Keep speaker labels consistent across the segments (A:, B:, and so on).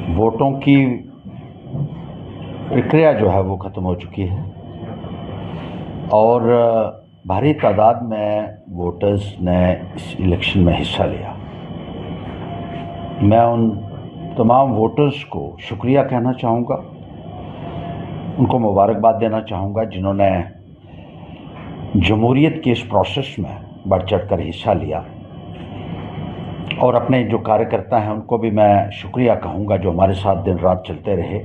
A: वोटों की प्रक्रिया जो है वो ख़त्म हो चुकी है और भारी तादाद में वोटर्स ने इस इलेक्शन में हिस्सा लिया। मैं उन तमाम वोटर्स को शुक्रिया कहना चाहूँगा, उनको मुबारकबाद देना चाहूँगा जिन्होंने जमहूरियत के इस प्रोसेस में बढ़ चढ़ कर हिस्सा लिया, और अपने जो कार्यकर्ता हैं उनको भी मैं शुक्रिया कहूँगा जो हमारे साथ दिन रात चलते रहे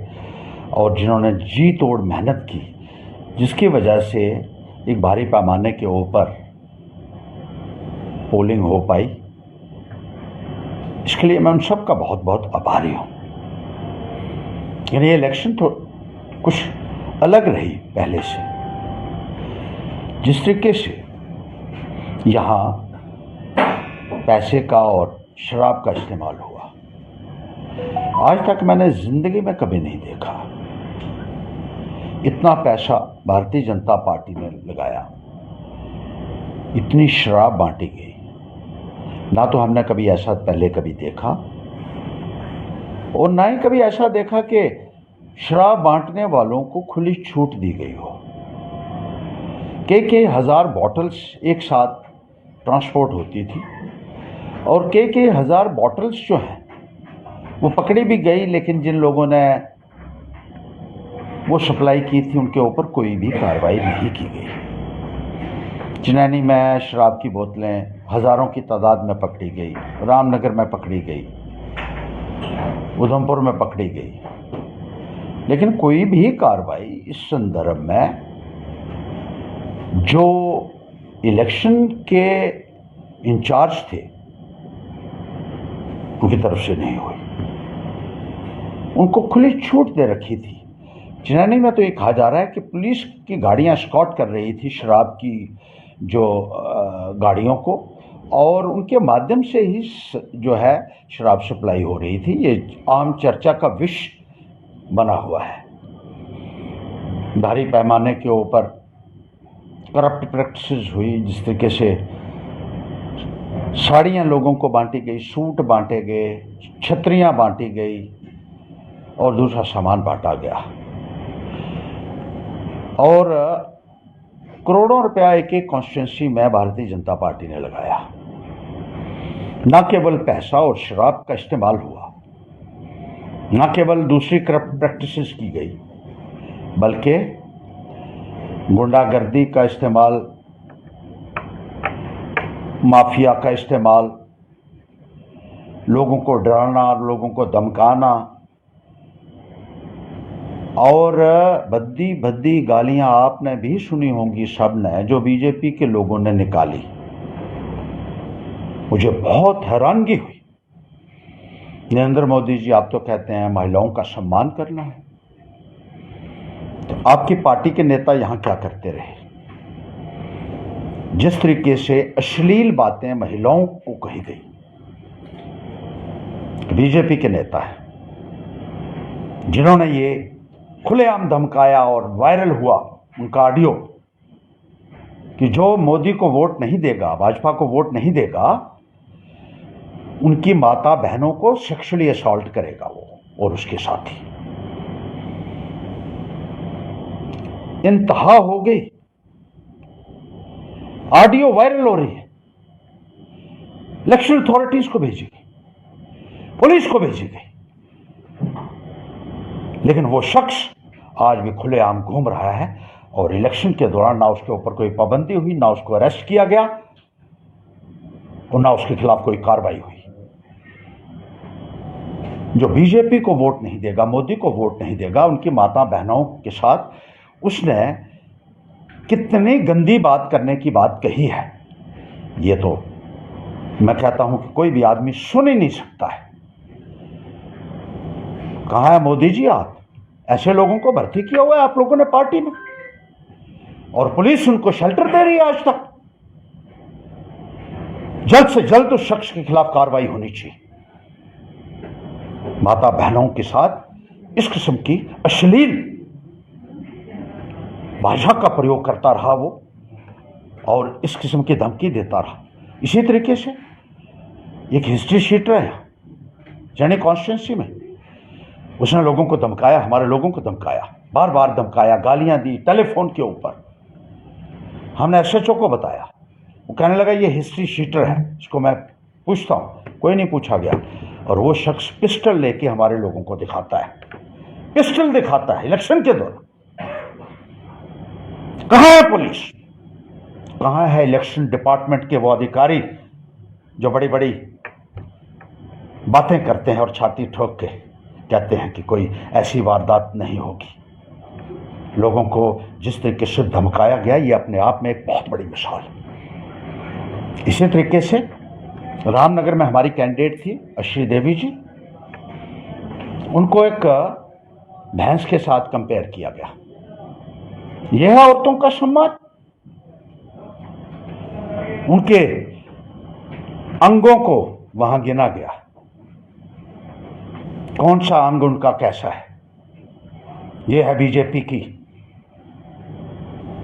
A: और जिन्होंने जी तोड़ मेहनत की, जिसकी वजह से एक भारी पैमाने के ऊपर पोलिंग हो पाई। इसके लिए मैं उन सब का बहुत बहुत आभारी हूँ। ये इलेक्शन तो कुछ अलग रही पहले से। जिस तरीके से यहाँ पैसे का और शराब का इस्तेमाल हुआ, आज तक मैंने ज़िंदगी में कभी नहीं देखा। इतना पैसा भारतीय जनता पार्टी ने लगाया, इतनी शराब बांटी गई, ना तो हमने कभी ऐसा पहले कभी देखा और ना ही कभी ऐसा देखा कि शराब बांटने वालों को खुली छूट दी गई हो। कई हज़ार बॉटल्स एक साथ ट्रांसपोर्ट होती थी और कई हज़ार बॉटल्स जो हैं वो पकड़ी भी गई, लेकिन जिन लोगों ने वो सप्लाई की थी उनके ऊपर कोई भी कार्रवाई नहीं की गई। चिनैनी में शराब की बोतलें हज़ारों की तादाद में पकड़ी गई, रामनगर में पकड़ी गई, उधमपुर में पकड़ी गई, लेकिन कोई भी कार्रवाई इस संदर्भ में जो इलेक्शन के इंचार्ज थे उनकी तरफ से नहीं हुई। उनको खुली छूट दे रखी थी। चिनैनी में तो ये कहा जा रहा है कि पुलिस की गाड़ियां स्कॉट कर रही थी शराब की जो गाड़ियों को, और उनके माध्यम से ही जो है शराब सप्लाई हो रही थी। ये आम चर्चा का विषय बना हुआ है। भारी पैमाने के ऊपर करप्ट प्रैक्टिसेस हुई, जिस तरीके से साड़ियाँ लोगों को बांटी गई, सूट बांटे गए, छतरियाँ बांटी गई और दूसरा सामान बांटा गया, और करोड़ों रुपया एक कॉन्स्टिट्यूंसी में भारतीय जनता पार्टी ने लगाया। न केवल पैसा और शराब का इस्तेमाल हुआ, न केवल दूसरी करप्ट प्रैक्टिसेस की गई, बल्कि गुंडागर्दी का इस्तेमाल, माफिया का इस्तेमाल, लोगों को डराना, लोगों को धमकाना और भद्दी भद्दी गालियां आपने भी सुनी होंगी सब ने, जो बीजेपी के लोगों ने निकाली। मुझे बहुत हैरानगी हुई। नरेंद्र मोदी जी, आप तो कहते हैं महिलाओं का सम्मान करना है, तो आपकी पार्टी के नेता यहां क्या करते रहे? जिस तरीके से अश्लील बातें महिलाओं को कही गई, बीजेपी के नेता हैं जिन्होंने ये खुलेआम धमकाया और वायरल हुआ उनका ऑडियो कि जो मोदी को वोट नहीं देगा, भाजपा को वोट नहीं देगा, उनकी माता बहनों को सेक्सुअली असॉल्ट करेगा वो और उसके साथी। इंतहा हो गई। ऑडियो वायरल हो रही है, इलेक्शन अथॉरिटीज को भेजी गई, पुलिस को भेजी गई, लेकिन वो शख्स आज भी खुलेआम घूम रहा है और इलेक्शन के दौरान ना उसके ऊपर कोई पाबंदी हुई, ना उसको अरेस्ट किया गया और ना उसके खिलाफ कोई कार्रवाई हुई। जो बीजेपी को वोट नहीं देगा, मोदी को वोट नहीं देगा, उनकी माता बहनों के साथ उसने कितनी गंदी बात करने की बात कही है, ये तो मैं कहता हूं कि कोई भी आदमी सुन ही नहीं सकता है। कहां है मोदी जी? आप ऐसे लोगों को भर्ती किया हुआ है आप लोगों ने पार्टी में, और पुलिस उनको शेल्टर दे रही है आज तक। जल्द से जल्द उस शख्स के खिलाफ कार्रवाई होनी चाहिए। माता बहनों के साथ इस किस्म की अश्लील भाषा का प्रयोग करता रहा वो, और इस किस्म की धमकी देता रहा। इसी तरीके से एक हिस्ट्री शीट रहे जैनी कॉन्स्टिट्यूंसी में उसने लोगों को धमकाया, हमारे लोगों को धमकाया, बार बार धमकाया, गालियां दी टेलीफोन के ऊपर। हमने एसएचओ को बताया, वो कहने लगा ये हिस्ट्री शीटर है, इसको मैं पूछता हूँ। कोई नहीं पूछा गया। और वो शख्स पिस्टल लेके हमारे लोगों को दिखाता है, पिस्टल दिखाता है इलेक्शन के दौरान। कहां है पुलिस, कहां है इलेक्शन डिपार्टमेंट के वो अधिकारी जो बड़ी बड़ी बातें करते हैं और छाती ठोक के कहते हैं कि कोई ऐसी वारदात नहीं होगी। लोगों को जिस तरीके से धमकाया गया, ये अपने आप में एक बहुत बड़ी मिसाल है। इसी तरीके से रामनगर में हमारी कैंडिडेट थी अश्री देवी जी, उनको एक भैंस के साथ कंपेयर किया गया। यह है औरतों का सम्मान। उनके अंगों को वहां गिना गया, कौन सा अंग उनका कैसा है। यह है बीजेपी की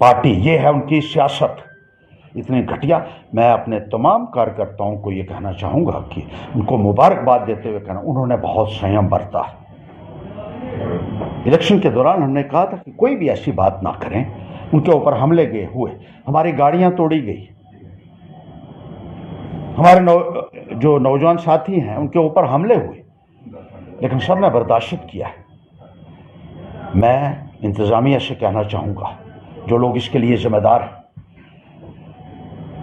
A: पार्टी, यह है उनकी सियासत, इतनी घटिया। मैं अपने तमाम कार्यकर्ताओं को यह कहना चाहूंगा कि उनको मुबारकबाद देते हुए कहना, उन्होंने बहुत संयम बरता। इलेक्शन के दौरान हमने कहा था कि कोई भी ऐसी बात ना करें। उनके ऊपर हमले हुए, हमारी गाड़ियां तोड़ी गई, हमारे जो नौजवान साथी हैं उनके ऊपर हमले हुए, लेकिन सब ने बर्दाश्त किया है। मैं इंतजामिया से कहना चाहूँगा, जो लोग इसके लिए जिम्मेदार हैं,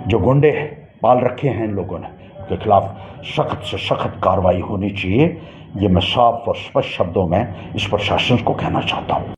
A: जो गुंडे पाल रखे हैं इन लोगों ने, उनके खिलाफ सख्त से सख्त कार्रवाई होनी चाहिए। ये मैं साफ और स्पष्ट शब्दों में इस प्रशासन को कहना चाहता हूँ।